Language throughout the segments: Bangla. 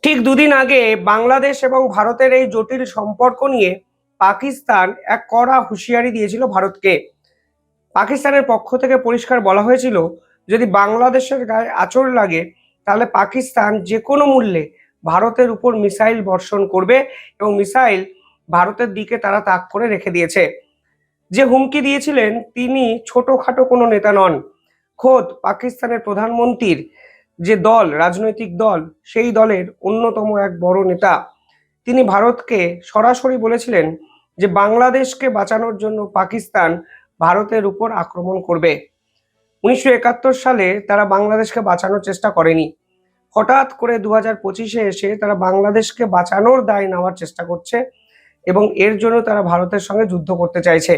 ঠিক দুদিন আগে বাংলাদেশ এবং ভারতের এই জটিল সম্পর্ক নিয়ে পাকিস্তান এক কড়া হুঁশিয়ারি দিয়েছিল ভারতকে। পাকিস্তানের পক্ষ থেকে পরিষ্কার বলা হয়েছিল, যদি বাংলাদেশের গায়ে আঁচড় লাগে তাহলে পাকিস্তান যে কোনো মূল্যে ভারতের উপর মিসাইল বর্ষণ করবে এবং মিসাইল ভারতের দিকে তারা তাক করে রেখে দিয়েছে। যে হুমকি দিয়েছিলেন তিনি ছোটখাটো কোনো নেতা নন, খোদ পাকিস্তানের প্রধানমন্ত্রীর যে দল, রাজনৈতিক দল, সেই দলের অন্যতম এক বড় নেতা। তিনি ভারতকে সরাসরি বলেছিলেন যে বাংলাদেশকে বাঁচানোর জন্য পাকিস্তান ভারতের উপর আক্রমণ করবে। 1971 সালে তারা বাংলাদেশকে বাঁচানোর চেষ্টা করেনি, হঠাৎ করে 2025-এ এসে তারা বাংলাদেশকে বাঁচানোর দায় নেওয়ার চেষ্টা করছে এবং এর জন্য তারা ভারতের সঙ্গে যুদ্ধ করতে চাইছে।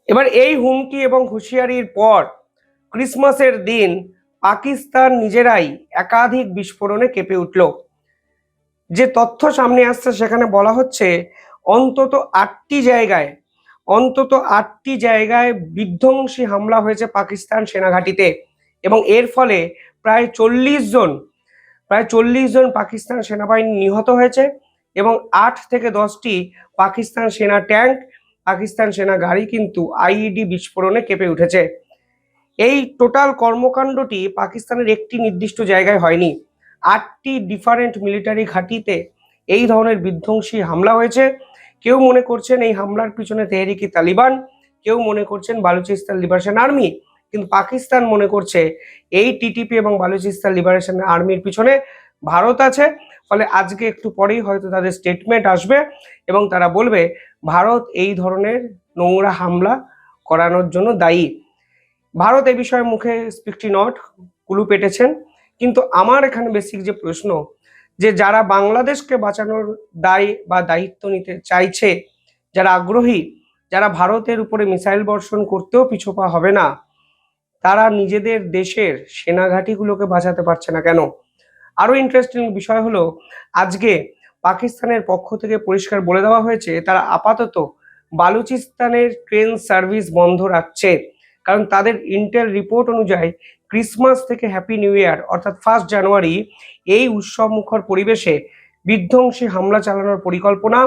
এবার এই হুমকি এবং হুঁশিয়ারির পর ক্রিসমাসের দিন পাকিস্তান নিজেরাই একাধিক বিস্ফোরণে কেঁপে উঠল। যে তথ্য সামনে আসছে সেখানে বলা হচ্ছে অন্তত আটটি জায়গায় বিধ্বংসী হামলা হয়েছে পাকিস্তান সেনাঘাঁটিতে এবং এর ফলে প্রায় 40 জন পাকিস্তান সেনাবাহিনী নিহত হয়েছে এবং 8 থেকে 10টি পাকিস্তান সেনা ট্যাঙ্ক, পাকিস্তান সেনা গাড়ি কিন্তু আইইডি বিস্ফোরণে কেঁপে উঠেছে। এই টোটাল কর্মকাণ্ডটি পাকিস্তানের একটি নির্দিষ্ট জায়গায় হয়নি, 8টি ডিফারেন্ট মিলিটারি ঘাঁটিতে এই ধরনের বিধ্বংসী হামলা হয়েছে। কেউ মনে করছেন এই হামলার পিছনে তেহরিকি তালিবান, কেউ মনে করছেন বালুচিস্তান লিবারেশন আর্মি, কিন্তু পাকিস্তান মনে করছে এই টিটিপি এবং বালুচিস্তান লিবারেশন আর্মির পিছনে ভারত আছে। ফলে আজকে একটু পরেই হয়তো তাদের স্টেটমেন্ট আসবে এবং তারা বলবে ভারত এই ধরনের নোংরা হামলা করানোর জন্য দায়ী। ভারত এ বিষয়ে মুখে স্পিকটি নট কুলু পেটেছেন, কিন্তু আমার এখানে বেসিক যে প্রশ্ন, যে যারা বাংলাদেশকে বাঁচানোর দায় বা দায়িত্ব নিতে চাইছে, যারা আগ্রহী, যারা ভারতের উপরে মিসাইল বর্ষণ করতেও পিছপা হবে না, তারা নিজেদের দেশের সেনাঘাঁটিগুলোকে বাঁচাতে পারছে না কেন? আরো ইন্টারেস্টিং বিষয় হলো, আজকে পাকিস্তানের পক্ষ থেকে পরিষ্কার বলে দেওয়া হয়েছে তারা আপাতত বালুচিস্তানের ট্রেন সার্ভিস বন্ধ রাখছে, কারণ তাদের ইন্টেল রিপোর্ট অনুযায়ী ক্রিসমাস থেকে হ্যাপি নিউ ইয়ার অর্থাৎ 1 জানুয়ারি এই উৎসব মুখর পরিবেশে বিধ্বংসী হামলা চালানোর পরিকল্পনা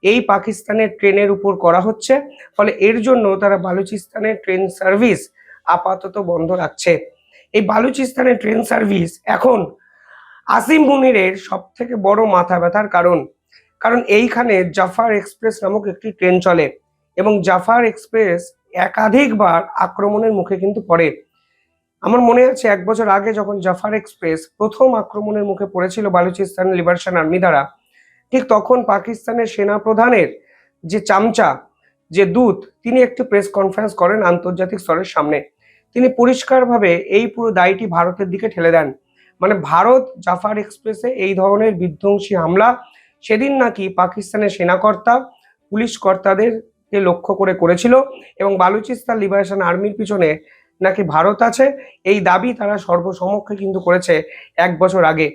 এই পাকিস্তানের ট্রেনের উপর করা হচ্ছে। ফলে এর জন্য তারা বালুচিস্তানের ট্রেন সার্ভিস আপাতত বন্ধ রাখছে। এই বালুচিস্তানের ট্রেন সার্ভিস এখন আসিম মুনিরের সব থেকে বড় মাথা ব্যথার কারণ, কারণ এইখানে জাফার এক্সপ্রেস নামক একটি ট্রেন চলে এবং জাফার এক্সপ্রেস একাধিকবার আক্রমণের মুখে কিন্তু পড়ে। আমার মনে আছে 1 বছর আগে যখন জাফার এক্সপ্রেস প্রথম আক্রমণের মুখে পড়েছিল বালুচিস্তান লিবারেশন আর্মি দ্বারা, ঠিক তখন পাকিস্তানের সেনা প্রধানের যে চামচা, যে দূত, তিনি একটি প্রেস কনফারেন্স করেন আন্তর্জাতিক স্তরের সামনে। তিনি পরিষ্কারভাবে এই পুরো দায়টি ভারতের দিকে ঠেলে দেন। মানে ভারত জাফার এক্সপ্রেসে এই ধরনের বিধ্বংসী হামলা সেদিন নাকি পাকিস্তানের সেনাকর্তা, পুলিশ কর্তাদেরকে লক্ষ্য করে করেছিল এবং বালুচিস্তান লিবারেশন আর্মির পিছনে নাকি ভারত আছে, এই দাবি তারা সর্বসমক্ষে কিন্তু করেছে 1 বছর আগে।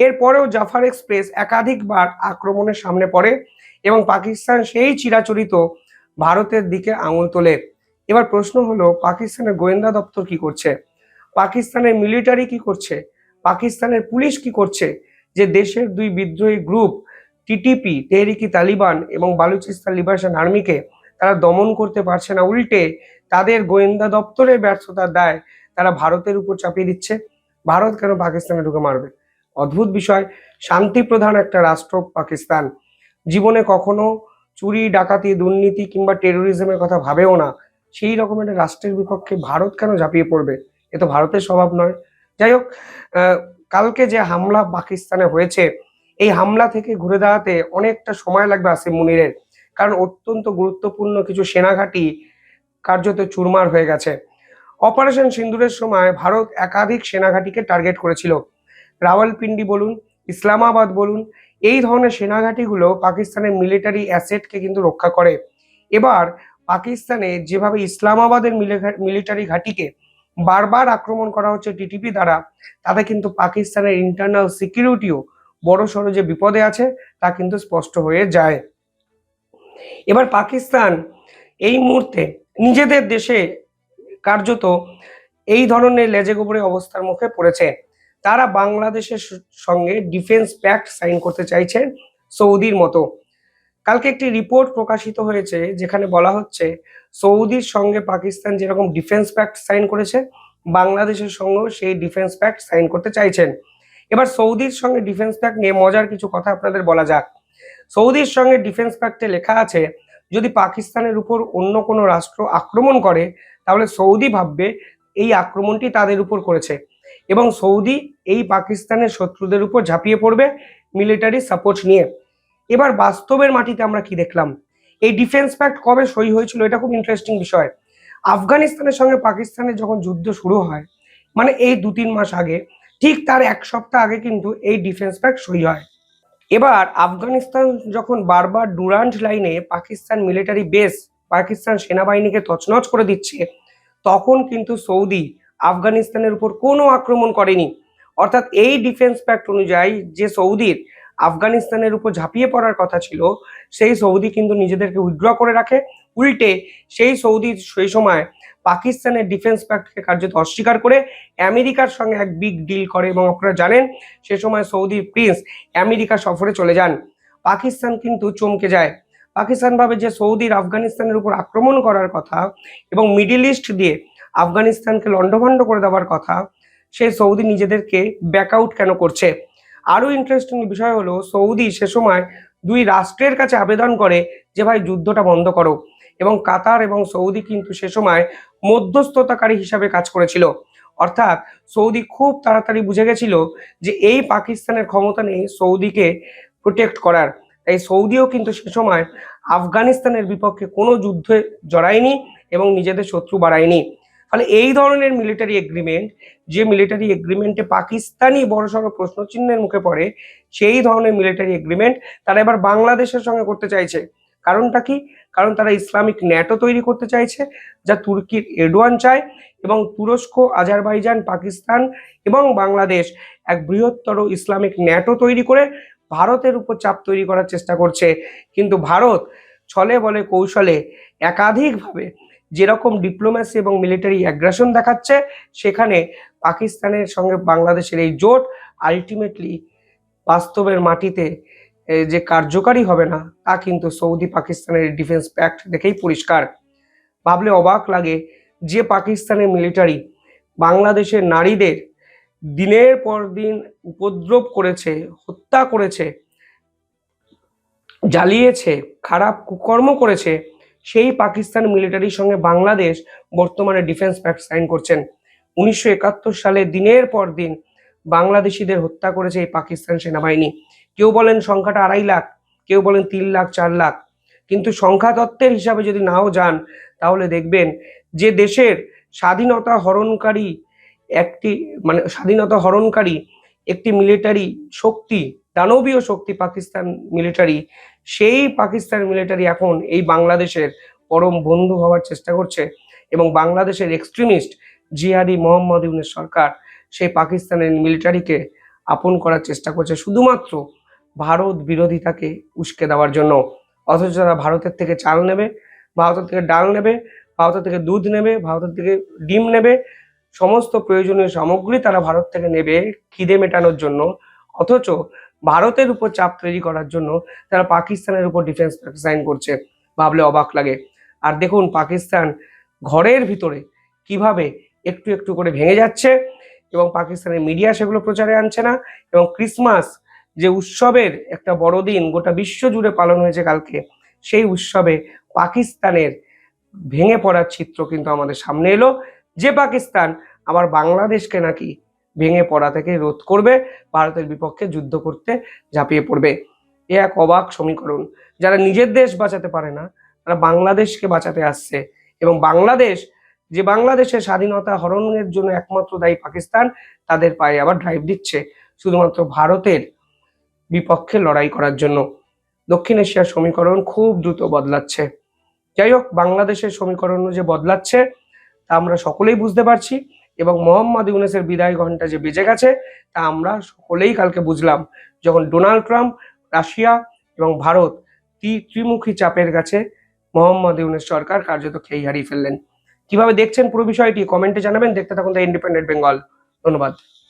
এরপরেও জাফার এক্সপ্রেস একাধিকবার আক্রমণের সামনে পড়ে এবং পাকিস্তান সেই চিরাচরিত ভারতের দিকে আঙুল তোলে। এবার প্রশ্ন হলো, পাকিস্তানের গোয়েন্দা দপ্তর কি করছে, পাকিস্তানের মিলিটারি কি করছে, পাকিস্তানের পুলিশ কি করছে, যে দেশের দুই বিদ্রোহী গ্রুপ টিটিপি, তেহরিকি তালিবান এবং বালুচিস্তান লিবারেশন আর্মিকে তারা দমন করতে পারছে না, উল্টে তাদের গোয়েন্দা দপ্তরের ব্যর্থতার দায় তারা ভারতের উপর চাপিয়ে দিচ্ছে। ভারত কেন পাকিস্তানে ঢুকে মারবে? অদ্ভুত বিষয়। শান্তি প্রধান একটা রাষ্ট্র পাকিস্তান, জীবনে কখনো চুরি, ডাকাতি, দুর্নীতি কিংবা টেরোরিজমের কথা ভাবেও না, সেই রকম একটা রাষ্ট্রের বিপক্ষে ভারত কেন ঝাঁপিয়ে পড়বে? এ তো ভারতের স্বভাব নয়। যাই হোক, কালকে যে হামলা পাকিস্তানে হয়েছে, এই হামলা থেকে ঘুরে দাঁড়াতে অনেকটা সময় লাগবে আসিম মুনিরের, কারণ অত্যন্ত গুরুত্বপূর্ণ কিছু সেনাঘাঁটি কার্যত চুরমার হয়ে গেছে। অপারেশন সিন্দুরের সময় ভারত একাধিক সেনাঘাঁটিকে টার্গেট করেছিল। রাওয়ালপিন্ডি বলুন, ইসলামাবাদ বলুন, এই ধরনের সেনাঘাঁটিগুলো পাকিস্তানের মিলিটারি অ্যাসেটকে কিন্তু রক্ষা করে। এবার পাকিস্তানে যেভাবে ইসলামাবাদের মিলিটারি ঘাঁটিকে বারবার আক্রমণ করা হচ্ছে টিটিপি দ্বারা, তাতে কিন্তু পাকিস্তানের ইন্টারনাল সিকিউরিটিও বড়সড় যে বিপদে আছে তা কিন্তু স্পষ্ট হয়ে যায়। এবার পাকিস্তান এই মুহূর্তে নিজেদের দেশে কার্যত এই ধরনের লেজে গোবরে অবস্থার মুখে পড়েছে। তারা বাংলাদেশের সঙ্গে ডিফেন্স প্যাক্ট সাইন করতে চাইছেন সৌদির মতো। কালকে একটি রিপোর্ট প্রকাশিত হয়েছে যেখানে বলা হচ্ছে সৌদির সঙ্গে পাকিস্তান যেরকম ডিফেন্স প্যাক্ট সাইন করেছে, বাংলাদেশের সঙ্গেও সেই ডিফেন্স প্যাক্ট সাইন করতে চাইছেন। এবার সৌদির সঙ্গে ডিফেন্স প্যাক্ট নিয়ে মজার কিছু কথা আপনাদের বলা যাক। সৌদির সঙ্গে ডিফেন্স প্যাক্টে লেখা আছে, যদি পাকিস্তানের উপর অন্য কোনো রাষ্ট্র আক্রমণ করে তাহলে সৌদি ভাববে এই আক্রমণটি তাদের উপর করেছে এবং সৌদি এই পাকিস্তানের শত্রুদের উপর ঝাঁপিয়ে পড়বে মিলিটারি সাপোর্ট নিয়ে। এবার বাস্তবের মাটিতে আমরা কি দেখলাম? এই ডিফেন্স প্যাক্ট কবে সই হয়েছিল, এটা খুব ইন্টারেস্টিং বিষয়। আফগানিস্তানের সঙ্গে পাকিস্তানের যখন যুদ্ধ শুরু হয়, মানে এই 2-3 মাস আগে, ঠিক তার 1 সপ্তাহ আগে কিন্তু এই ডিফেন্স প্যাক্ট সই হয়। এবার আফগানিস্তান যখন বারবার ডুরান্ট লাইনে পাকিস্তান মিলিটারি বেস, পাকিস্তান সেনাবাহিনীকে তছনছ করে দিচ্ছে, তখন কিন্তু সৌদি আফগানিস্তানের উপর কোনো আক্রমণ করেনি। অর্থাৎ এই ডিফেন্স প্যাক্ট অনুযায়ী যে সৌদির আফগানিস্তানের উপর ঝাঁপিয়ে পড়ার কথা ছিল, সেই সৌদি কিন্তু নিজেদেরকে উইথড্র করে রাখে। উল্টে সেই সৌদি সেই সময় পাকিস্তানের ডিফেন্স প্যাক্টকে কার্যত অস্বীকার করে আমেরিকার সঙ্গে এক বিগ ডিল করে এবং আপনারা জানেন সে সময় সৌদির প্রিন্স আমেরিকা সফরে চলে যান। পাকিস্তান কিন্তু চমকে যায়। পাকিস্তান ভাবে যে সৌদির আফগানিস্তানের উপর আক্রমণ করার কথা এবং মিডিল ইস্ট দিয়ে আফগানিস্তানকে লণ্ডভণ্ড করে দেওয়ার কথা, সেই সৌদি নিজেদেরকে ব্যাকআউট কেন করছে? আরো ইন্টারেস্টিং বিষয় হলো, সৌদি সে সময় 2 রাষ্ট্রের কাছে আবেদন করে যে ভাই যুদ্ধটা বন্ধ করো, এবং কাতার এবং সৌদি কিন্তু সে সময় মধ্যস্থতাকারী হিসাবে কাজ করেছিল। অর্থাৎ সৌদি খুব তাড়াতাড়ি বুঝে গেছিল যে এই পাকিস্তানের ক্ষমতা নেই সৌদিকে প্রোটেক্ট করার। তাই সৌদিও কিন্তু সে সময় আফগানিস্তানের বিপক্ষে কোনো যুদ্ধে জড়ায়নি এবং নিজেদের শত্রু বাড়ায়নি। ফলে এই ধরনের মিলিটারি এগ্রিমেন্ট, যে মিলিটারি এগ্রিমেন্টে পাকিস্তানই বড়সড় প্রশ্নচিহ্নের মুখে পড়ে, সেই ধরনের মিলিটারি এগ্রিমেন্ট তারা এবার বাংলাদেশের সঙ্গে করতে চাইছে। কারণটা কি? কারণ তারা ইসলামিক ন্যাটো তৈরি করতে চাইছে, যা তুর্কির এরদোয়ান চায়, এবং তুরস্ক, আজারবাইজান, পাকিস্তান এবং বাংলাদেশ এক বৃহত্তর ইসলামিক ন্যাটো তৈরি করে ভারতের উপর চাপ তৈরি করার চেষ্টা করছে। কিন্তু ভারত ছলে বলে কৌশলে একাধিকভাবে যেরকম ডিপ্লোম্যাসি এবং মিলিটারি অ্যাগ্রেশন দেখাচ্ছে, সেখানে পাকিস্তানের সঙ্গে বাংলাদেশের এই জোট আলটিমেটলি বাস্তবের মাটিতে যে কার্যকারী হবে না, তা কিন্তু সৌদি পাকিস্তানের ডিফেন্স প্যাক্ট দেখেই পরিষ্কার। ভাবলে অবাক লাগে যে পাকিস্তানের মিলিটারি বাংলাদেশের নারীদের দিনের পর দিন উপদ্রব করেছে, হত্যা করেছে, জ্বালিয়েছে, খারাপ কুকর্ম করেছে, সেই পাকিস্তান মিলিটারির সঙ্গে বাংলাদেশ বর্তমানে ডিফেন্স প্যাক্ট সাইন করছেন। 1971 সালে দিনের পর দিন বাংলাদেশিদের হত্যা করেছে এই পাকিস্তান সেনাবাহিনী। কেউ বলেন সংখ্যাটা 2.5 লাখ, কেউ বলেন 3 লাখ, 4 লাখ। কিন্তু সংখ্যা তত্ত্বের হিসাবে যদি নাও যান, তাহলে দেখবেন যে দেশের স্বাধীনতা হরণকারী একটি মিলিটারি শক্তি, দানবীয় শক্তি পাকিস্তান মিলিটারি, সেই পাকিস্তান মিলিটারি এখন এই বাংলাদেশের পরম বন্ধু হওয়ার চেষ্টা করছে এবং বাংলাদেশের এক্সট্রিমিস্ট জিহাদি মোহাম্মদ ইউনূস সরকার সেই পাকিস্তানের মিলিটারিকে আপন করার চেষ্টা করছে শুধুমাত্র ভারত বিরোধিতাকে উস্কে দেওয়ার জন্য। অথচ তারা ভারতের থেকে চাল নেবে, ভারতের থেকে ডাল নেবে, ভারতের থেকে দুধ নেবে, ভারতের থেকে ডিম নেবে, সমস্ত প্রয়োজনীয় সামগ্রী তারা ভারত থেকে নেবে খিদে মেটানোর জন্য। অথচ ভারতের উপর চাপ তৈরি করার জন্য তারা পাকিস্তানের উপর ডিফেন্স প্যাক্ট সাইন করছে। ভাবলে অবাক লাগে। আর দেখুন পাকিস্তান ঘরের ভিতরে কিভাবে একটু একটু করে ভেঙে যাচ্ছে এবং পাকিস্তানের মিডিয়া সেগুলো প্রচারে আনছে না। এবং ক্রিসমাস যে উৎসবের একটা বড় দিন গোটা বিশ্ব জুড়ে পালন হয়েছে কালকে, সেই উৎসবে পাকিস্তানের ভেঙে পড়ার চিত্র কিন্তু আমাদের সামনে এলো, যে পাকিস্তান আবার বাংলাদেশকে নাকি ভেঙে পড়া থেকে রোধ করবে, ভারতের বিপক্ষে যুদ্ধ করতে ঝাঁপিয়ে পড়বে। এ এক অবাক সমীকরণ। যারা নিজের দেশ বাঁচাতে পারে না, তারা বাংলাদেশকে বাঁচাতে আসছে, এবং বাংলাদেশের স্বাধীনতা হরণের জন্য একমাত্র দায়ী পাকিস্তান, তাদের পায়ে আবার ড্রাইভ দিচ্ছে শুধুমাত্র ভারতের বিপক্ষে লড়াই করার জন্য। দক্ষিণ এশিয়ার সমীকরণ খুব দ্রুত বদলাচ্ছে। যাই হোক, বাংলাদেশের সমীকরণ যে বদলাচ্ছে তা আমরা সকলেই বুঝতে পারছি, এবং মোহাম্মদ ইউনূসের বিদায় ঘন্টা যে বেজে গেছে তা আমরা সকলেই কালকে বুঝলাম, যখন ডোনাল্ড ট্রাম্প, রাশিয়া এবং ভারত ত্রিমুখী চাপের কাছে মোহাম্মদ ইউনূস সরকার কার্যত খেই হারিয়ে ফেললেন। কিভাবে দেখছেন পুরো বিষয়টি কমেন্টে জানাবেন। দেখতে থাকুন দ্য ইন্ডিপেন্ডেন্ট বেঙ্গল। ধন্যবাদ।